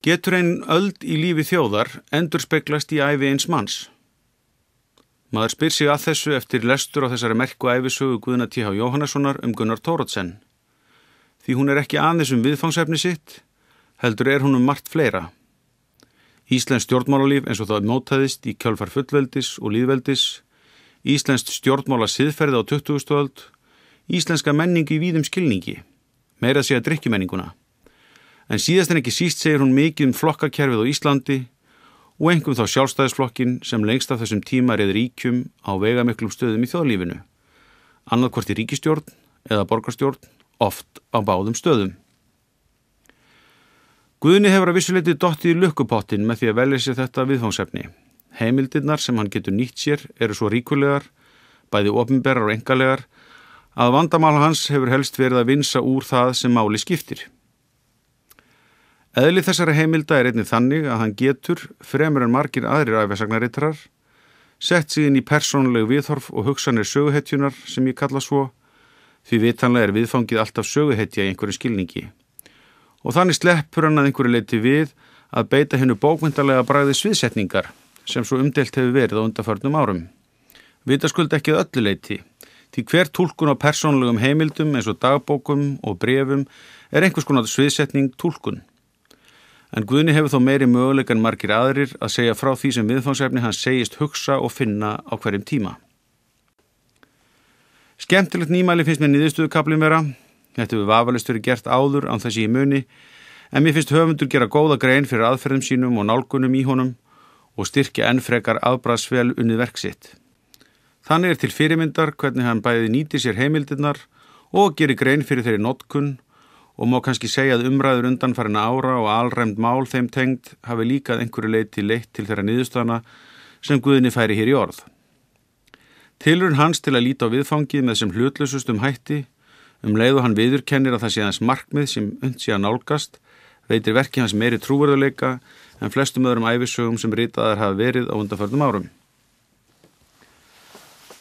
Getur ein öld í lífi þjóðar endurspeglast í ævi eins manns? Maður spyr sig að þessu eftir lestur á þessari merku ævisögu Guðna T.H. Jóhannessonar Gunnar Thoroddsen. Því hún ekki aðeins viðfangsefni sitt, heldur hún margt fleira. Íslenskt stjórnmálalíf eins og það mótaðist í kjölfar fullveldis og lýðveldis, íslenskt stjórnmála siðferði á 20. öld, íslenska menning í víðum skilningi, meira að segja drykkjumenninguna. En síðast en ekki síst segir hún mikið flokkakerfið á Íslandi og einkum þá sjálfstæðisflokkin sem lengst af þessum tíma réð ríkjum á veigamiklum stöðum í þjóðlífinu, annað hvort í ríkisstjórn eða borgarstjórn, oft á báðum stöðum. Guðni hefur að vissu leyti dottið í lukkupottin með því að velja sér þetta viðfangsefni. Heimildirnar sem hann getur nýtt sér eru svo ríkulegar, bæði opinberar og einkalegar, að vandamál hans hefur helst verið að vinsa úr það sem máli skiptir. Eðli þessara heimilda einnig þannig að hann getur, fremur en margir aðrir ævisagnarritarar, sett sig inn í persónuleg viðhorf og hugsanir söguhetjunar sem ég kalla svo, því vitanlega viðfangið alltaf söguhetja í einhverju skilningi. Og þannig sleppur hann að einhverju leyti við að beita hennu bókmyndalega bragði sviðsetningar sem svo umdeilt hefur verið á undanförnum árum. Vitaskuld ekki að öllu leyti, því hver túlkun á persónulegum heimildum eins og dagbókum og bréfum einhvers konar sviðsetning túlkun. En Guðni hefur þó meiri möguleika en margir aðrir að segja frá því sem viðfangsefni hann segist hugsa og finna á hverjum tíma. Skemmtilegt nýmæli finnst mér niðurstöðukablinn vera. Þetta hefur vafalaust verið gert áður án þess ég muni, en mér finnst höfundur gera góða grein fyrir aðferðum sínum og nálgunum í honum og styrkja enn frekar afbragðsvel unnið verk sitt. Þannig til fyrirmyndar hvernig hann bæði nýtir sér heimildirnar og gerir grein fyrir þeirri notkun og má kannski segja að umræður undanfarinna ára og alræmd mál þeim tengd hafi líka að einhverju leyti leitt til þeirra niðurstaðna sem Guðni færi hér í orð. Tilraun hans til að líta á viðfangið með sem hlutlausust hætti, leið og hann viðurkennir að það sé hans markmið sem unnt sé að nálgast, veitir verki hans meiri trúverðuleika en flestum öðrum ævisögum sem ritaðar hafa verið á undanförnum árum.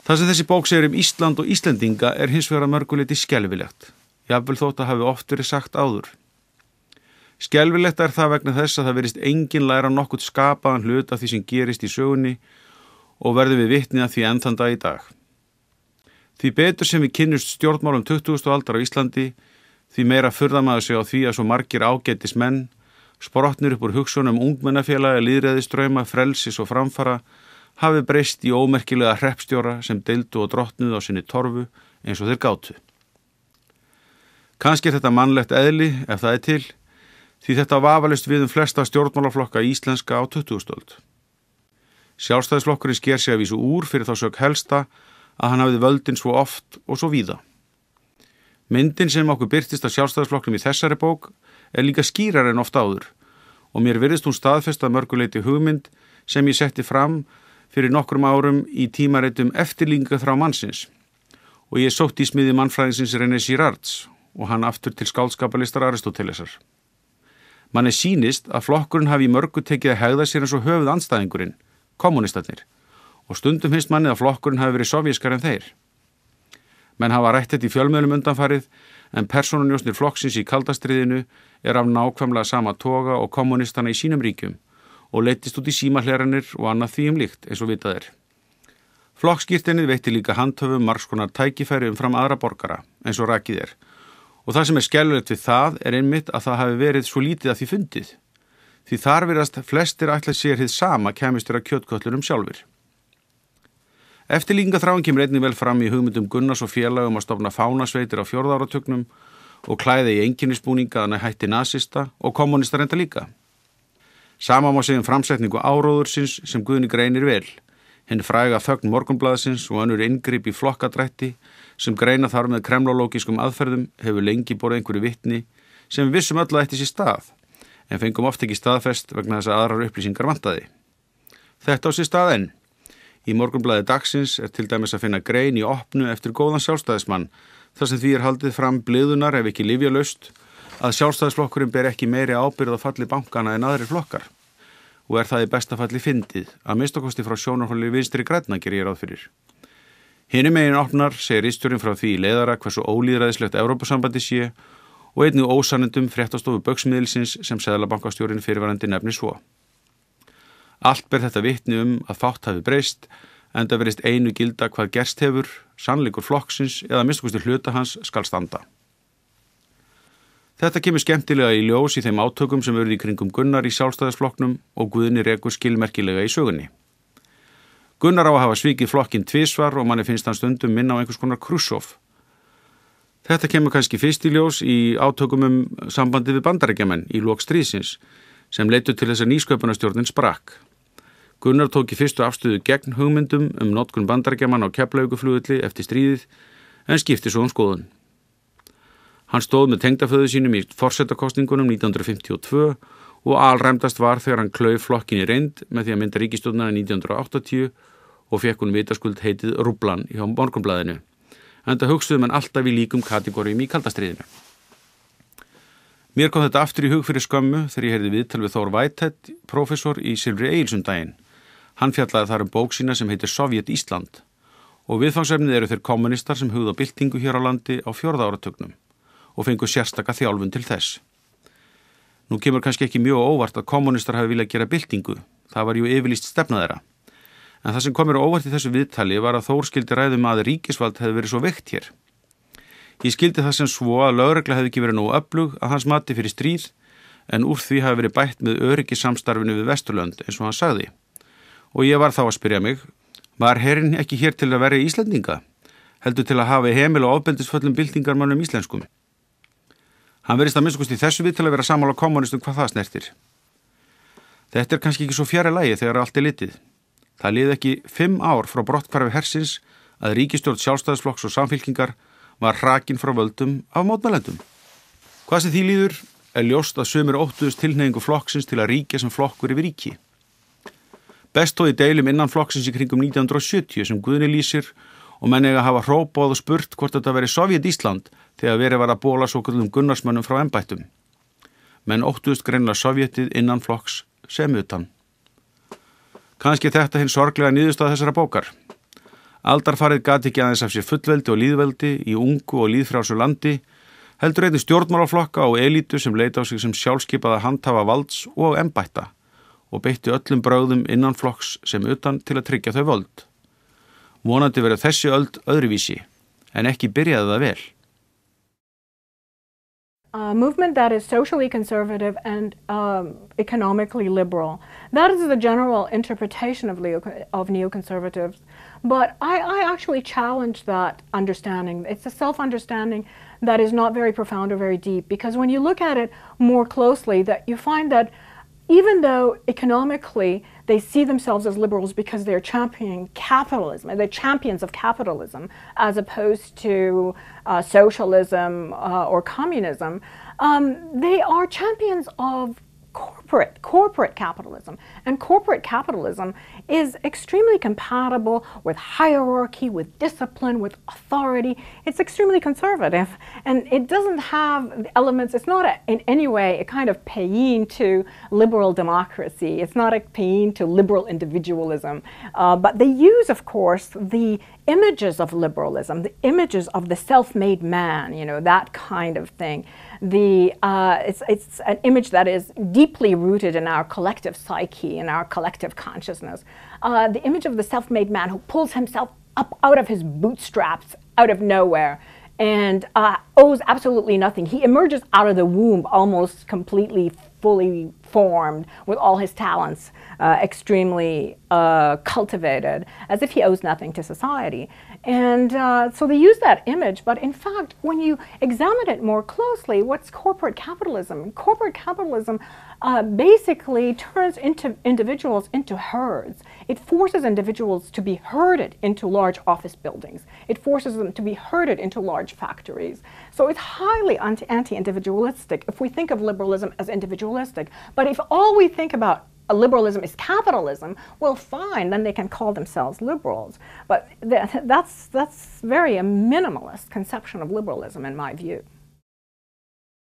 Það sem þessi bók segir Ísland og Íslendinga hins vegar að mörgu leyti skelfilegt. Jafnvel þótt að hafi oft verið sagt áður. Skelfilegt það vegna þess að það virðist enginn læra nokkurt skapaðan hlut af því sem gerist í sögunni og verður við vitni að því enn þann dag í dag. Því betur sem við kynnust stjórnmálum 20. aldar á Íslandi, því meira furðar maður sig á því að svo margir ágætis menn, sprottnir upp úr hugsunum ungmennafélaga, lýðræðisdrauma, frelsis og framfara, hafi breyst í ómerkilega hreppstjóra sem deildu og drottnuðu á sinni torfu eins og þeir gátu. Kannski þetta mannlegt eðli, ef það til, því þetta vafalaust við flesta stjórnmálaflokka íslenska á 20. öld. Sjálfstæðisflokkurinn sker sig að vísu úr fyrir þá sök helsta að hann hafði völdin svo oft og svo víða. Myndin sem okkur birtist af sjálfstæðisflokknum í þessari bók líka skýrar en oft áður og mér virðist hún staðfest að mörguleyti hugmynd sem ég setti fram fyrir nokkrum árum í tímaritum Eftirlíkinga þrá mannsins og ég sótti í smiði mannfræðingsins René Girards og hann aftur til skáldskapalistar Aristótelesar. Manni sýnist að flokkurinn hafi í mörgu tekið að hegða sér eins og höfuð andstæðingurinn, kommunistarnir, og stundum finnst manni að flokkurinn hafi verið sovjískar en þeir. Menn hafa rætt þetta í fjölmiðlum undanfarið, en persónunjósnir flokksins í kaldastríðinu af nákvæmlega sama toga og kommunistana í sínum ríkjum og leittist út í símahleranir og annað því líkt eins og vitað er. Flokkskírteinið veitti líka handhöfum margs konar tækifæri umfram aðra borgara, eins og rakið er. Og það sem skelfilegt við það einmitt að það hafi verið svo lítið að því fundið. Því þar virðast flestir ætla sér hið sama kæmistur að kjötköllunum sjálfur. Eftirlíkingaþráin kemur einnig vel fram í hugmyndum Gunnars og félagum að stofna fánasveitir á 4. áratugnum og klæða í einkennisbúninga að hætti nasista og kommunistar enda líka. Sama má segja framsetningu áróðursins sem Guðni greinir vel, hinn fræga þögn Morgunblaðsins og önnur inngrip í flokkadrætti sem greina þar með kremlológískum aðferðum hefur lengi borið einhverju vitni sem við vissum öll að ætti sér stað, en fengum oft ekki staðfest vegna þess að aðrar upplýsingar vantaði. Þetta á sér stað enn. Í Morgunblaði dagsins til dæmis að finna grein í opnu eftir góðan sjálfstæðismann, þar sem því haldið fram bliðunar ef ekki lyfjalaust að sjálfstæðisflokkurinn ber ekki meiri ábyrgð á falli bankana en aðrir flokkar. Og það í besta falli fyndið, að minnstakosti frá sjónarhóli Vinstri grænna gerir ég ráð fyrir. Hinum megin opnar segir ritstjórinn frá því í leiðara hversu ólýðræðislegt Evrópusambandi sé og einnig ósannindum fréttastofu Baugsmiðilsins sem seðlabankastjórinn fyrirverandi nefnir svo. Allt ber þetta vitni að fátt hafi breyst, enda verist einu gilda hvað gerst hefur, sannleikur flokksins eða minnstakosti hluta hans skal standa. Þetta kemur skemmtilega í ljós í þeim átökum sem verið í kringum Gunnar í Sjálfstæðisflokknum og Guðni rekur skilmerkilega í sögunni. Gunnar á að hafa svikið flokkinn tvisvar og manni finnst hann stundum minna á einhvers konar Khrushchev. Þetta kemur kannski fyrst í ljós í átökum sambandi við Bandaríkjamenn í lok stríðsins sem leiddu til þess að nýsköpunarstjórnin sprakk. Gunnar tók í fyrstu afstöðu gegn hugmyndum notkun Bandaríkjamanna á Keflavíkurflugvelli eftir stríðið en skipti svo skoðun. Hann stóð með tengdaföðu sínum í forsetakosningunum 1952 og alræmdast var þegar hann klauf flokkin í reynd með því að mynda ríkisstjórnina 1980 og fekk hún vitaskuld heitið Rúblan hjá Morgunblaðinu. Enda hugsuðu menn alltaf í líkum kategórium í kaldastríðinu. Mér kom þetta aftur í hug fyrir skömmu þegar ég heyrði viðtal við Þór Whitehead, prófessor í Silfri Egilssundaginn. Hann fjallaði þar bók sína sem heitir Sovjet Ísland og viðfangsefnið eru þeir kommunistar sem hugðu á byltingu hér á landi á 4. áratugnum og fengu sérstaka þjálfun til þess. Nú kemur kannski ekki mjög óvart að kommunistar hafi viljað gera byltingu, það var jú yfirlýst stefna þeirra. En það sem kom mér óvart í þessu viðtali var að Þór skildi ræðum að ríkisvald hefði verið svo veikt hér. Ég skildi það sem svo að lögregla hefði ekki verið nógu öflug að hans mati fyrir stríð en úr því hafi verið bætt með öryggissamstarfinu við Vesturlönd eins og hann sagði. Og ég var þá að spyrja mig, var herinn ekki hér til að verja Íslendinga, heldur til að hafa heimil og ofbeldisföllum byltingarmönnum íslenskum? Hann verðist að minnst í þessu við til að vera sammála kommunistum hvað það snertir. Þetta er kannski ekki svo fjari lagi þegar allt er litið. Það liði ekki 5 ár frá brotthvarfi hersins að ríkisstjórn Sjálfstæðisflokks og Samfylkingar var hrakin frá völdum af mótmælendum. Hvað sem því líður er ljóst að sumir óttuðust tilhneigingu flokksins til að ríkja sem flokkur yfir ríki. Best þó í deilum innan flokksins í kringum 1970 sem Guðni lýsir og menn eiga að hafa hrópað og spurt hvort þetta veri Sovjet Ísland þegar verið var að bóla svokallum Gunnarsmönnum frá embættum. Menn óttuðust greinilega Sovjetið innan flokks sem utan. Kannski þetta hinn sorglega niðurstaða þessara bókar. Aldarfarið gat ekki aðeins af sér fullveldi og lýðveldi í ungu og lýðfrjálsu landi, heldur einnig stjórnmálaflokka og elítu sem leita á sig sem sjálfskipaða handhafa valds og embætta og beitti öllum brögðum innan flokks sem utan til að tryggja þau völd. Vonandi verið þessi öld öðruvísi, en ekki byrjaði það vel. A movement that is socially conservative and economically liberal. That is the general interpretation of neoconservatives. But I actually challenge that understanding. It's a self-understanding that is not very profound or very deep, because when you look at it more closely, that you find that even though economically they see themselves as liberals because they're championing capitalism, they're champions of capitalism as opposed to socialism or communism, they are champions of corporate capitalism. And corporate capitalism is extremely compatible with hierarchy, with discipline, with authority. It's extremely conservative, and it doesn't have elements, it's not in any way a kind of paean to liberal democracy. It's not a paean to liberal individualism. But they use, of course, the images of liberalism, the images of the self-made man, you know, that kind of thing. It's an image that is deeply rooted in our collective psyche, in our collective consciousness. The image of the self-made man who pulls himself up out of his bootstraps, out of nowhere, and owes absolutely nothing. He emerges out of the womb almost completely fully formed with all his talents extremely cultivated, as if he owes nothing to society. And so they use that image, but in fact, when you examine it more closely, what's corporate capitalism? Corporate capitalism basically turns individuals into herds. It forces individuals to be herded into large office buildings. It forces them to be herded into large factories. So it's highly anti-individualistic if we think of liberalism as individualistic. But if all we think about liberalism is capitalism, well, fine, then they can call themselves liberals. But that's very a minimalist conception of liberalism in my view.